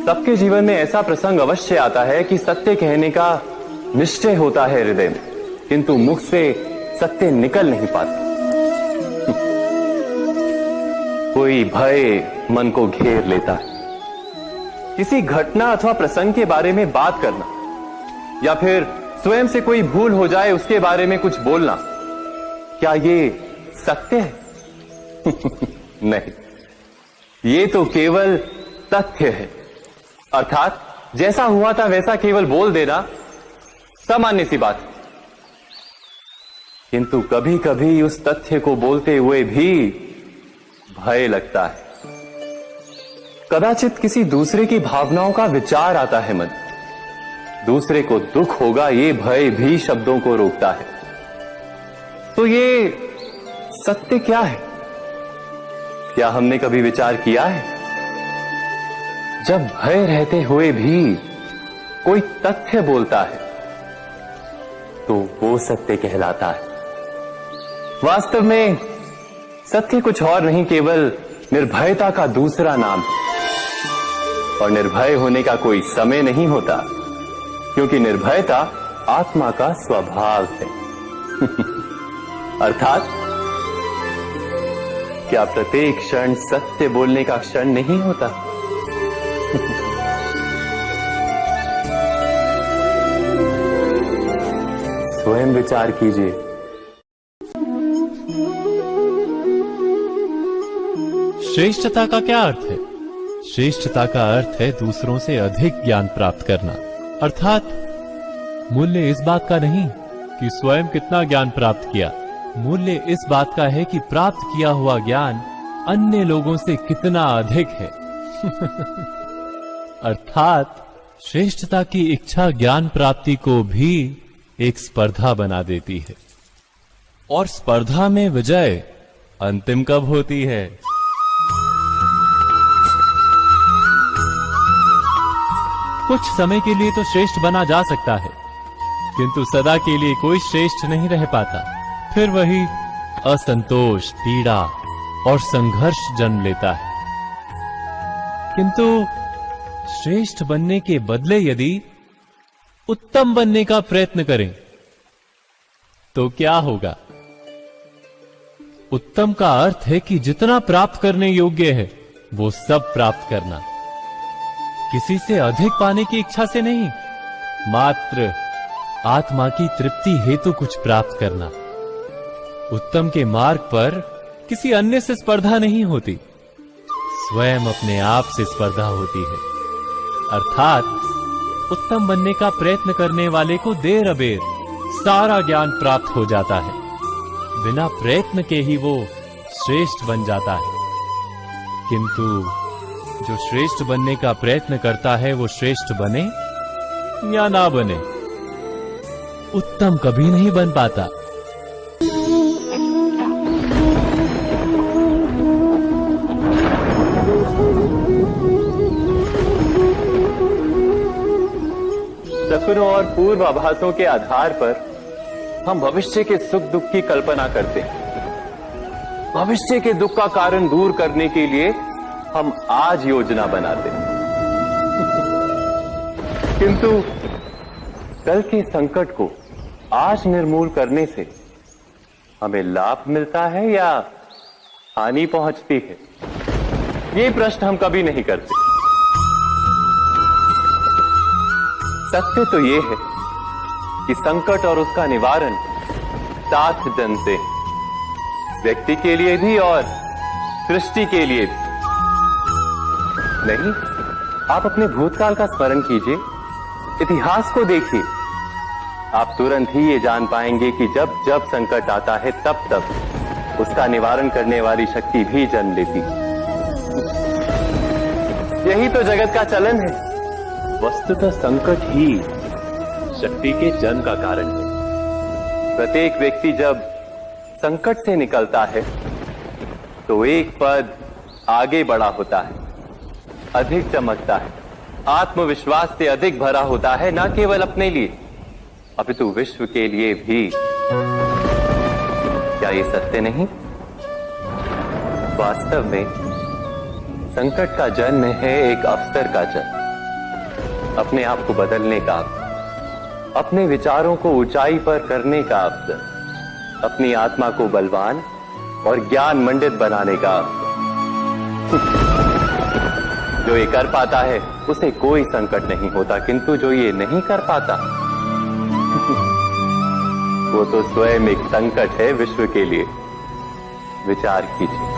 सबके जीवन में ऐसा प्रसंग अवश्य आता है कि सत्य कहने का निश्चय होता है हृदय में, किंतु मुख से सत्य निकल नहीं पाता। कोई भय मन को घेर लेता है। किसी घटना अथवा प्रसंग के बारे में बात करना या फिर स्वयं से कोई भूल हो जाए उसके बारे में कुछ बोलना, क्या ये सत्य है? नहीं, ये तो केवल तथ्य है। अर्थात जैसा हुआ था वैसा केवल बोल देना सामान्य सी बात है। किंतु कभी कभी उस तथ्य को बोलते हुए भी भय लगता है। कदाचित किसी दूसरे की भावनाओं का विचार आता है मन, दूसरे को दुख होगा ये भय भी शब्दों को रोकता है। तो ये सत्य क्या है? क्या हमने कभी विचार किया है? जब भय रहते हुए भी कोई तथ्य बोलता है तो वो सत्य कहलाता है। वास्तव में सत्य कुछ और नहीं, केवल निर्भयता का दूसरा नाम है। और निर्भय होने का कोई समय नहीं होता, क्योंकि निर्भयता आत्मा का स्वभाव है। अर्थात क्या प्रत्येक क्षण सत्य बोलने का क्षण नहीं होता? स्वयं विचार कीजिए। श्रेष्ठता का क्या अर्थ है? श्रेष्ठता का अर्थ है दूसरों से अधिक ज्ञान प्राप्त करना। अर्थात मूल्य इस बात का नहीं कि स्वयं कितना ज्ञान प्राप्त किया, मूल्य इस बात का है कि प्राप्त किया हुआ ज्ञान अन्य लोगों से कितना अधिक है। अर्थात श्रेष्ठता की इच्छा ज्ञान प्राप्ति को भी एक स्पर्धा बना देती है। और स्पर्धा में विजय अंतिम कब होती है? कुछ समय के लिए तो श्रेष्ठ बना जा सकता है, किंतु सदा के लिए कोई श्रेष्ठ नहीं रह पाता। फिर वही असंतोष, पीड़ा और संघर्ष जन्म लेता है। किंतु श्रेष्ठ बनने के बदले यदि उत्तम बनने का प्रयत्न करें तो क्या होगा? उत्तम का अर्थ है कि जितना प्राप्त करने योग्य है वो सब प्राप्त करना, किसी से अधिक पाने की इच्छा से नहीं, मात्र आत्मा की तृप्ति हेतु कुछ प्राप्त करना। उत्तम के मार्ग पर किसी अन्य से स्पर्धा नहीं होती, स्वयं अपने आप से स्पर्धा होती है। अर्थात उत्तम बनने का प्रयत्न करने वाले को देर अबेर सारा ज्ञान प्राप्त हो जाता है, बिना प्रयत्न के ही वो श्रेष्ठ बन जाता है। किंतु जो श्रेष्ठ बनने का प्रयत्न करता है वो श्रेष्ठ बने या ना बने, उत्तम कभी नहीं बन पाता। सपनों और पूर्वाभासों के आधार पर हम भविष्य के सुख दुख की कल्पना करते हैं। भविष्य के दुख का कारण दूर करने के लिए हम आज योजना बनाते हैं। किंतु कल के संकट को आज निर्मूल करने से हमें लाभ मिलता है या हानि पहुंचती है? ये प्रश्न हम कभी नहीं करते। सत्य तो ये है कि संकट और उसका निवारण साथ जन से, व्यक्ति के लिए भी और सृष्टि के लिए भी। नहीं, आप अपने भूतकाल का स्मरण कीजिए, इतिहास को देखिए, आप तुरंत ही ये जान पाएंगे कि जब जब संकट आता है तब तब उसका निवारण करने वाली शक्ति भी जन्म लेती है। यही तो जगत का चलन है। वस्तुतः संकट ही शक्ति के जन्म का कारण है। प्रत्येक व्यक्ति जब संकट से निकलता है तो एक पद आगे बढ़ा होता है, अधिक चमकता है, आत्मविश्वास से अधिक भरा होता है, न केवल अपने लिए अपितु विश्व के लिए भी। क्या ये सत्य नहीं? वास्तव में संकट का जन्म है एक अवसर का जन्म। अपने आप को बदलने का अब्द, अपने विचारों को ऊंचाई पर करने का अब्द, अपनी आत्मा को बलवान और ज्ञान मंडित बनाने का अब्द। जो ये कर पाता है उसे कोई संकट नहीं होता, किंतु जो ये नहीं कर पाता वो तो स्वयं एक संकट है विश्व के लिए। विचार कीजिए।